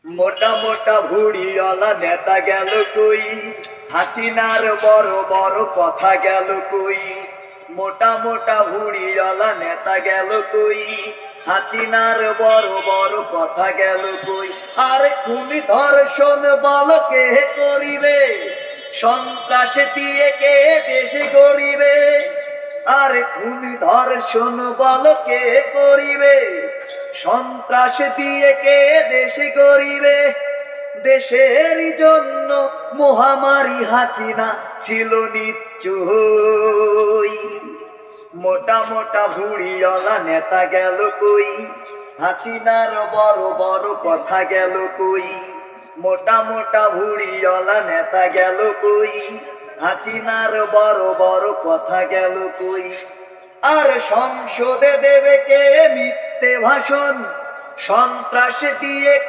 মোটা মোটা ভুড়িওয়ালা নেতা গেল কই, হাসিনার বড় বড় কথা গেল কই। মোটা মোটা ভুড়িওয়ালা নেতা গেল কই, হাসিনার বড় বড় কথা গেল কই। আর খুনি ধর্ষণ বল কে করিবে, সন্ত্রাস দিয়ে কে দেশ গড়িবে। আর খুনি ধর্ষণ বল কে করিবে, সন্ত্রাস দিয়ে কে দেশ গড়িবে। দেশের জন্য মহামারী হাসিনা ছিল নিশ্চয়। মোটা মোটা ভুড়িওয়ালা নেতা গেল কই, হাসিনার বড় বড় কথা গেল কই। মোটা মোটা ভুড়িওয়ালা নেতা গেল কই, হাসিনার বড় বড় কথা গেল কই। আর সংসদে দেবে কে মিথ্যে ভাষণ, সন্ত্রাস দিয়ে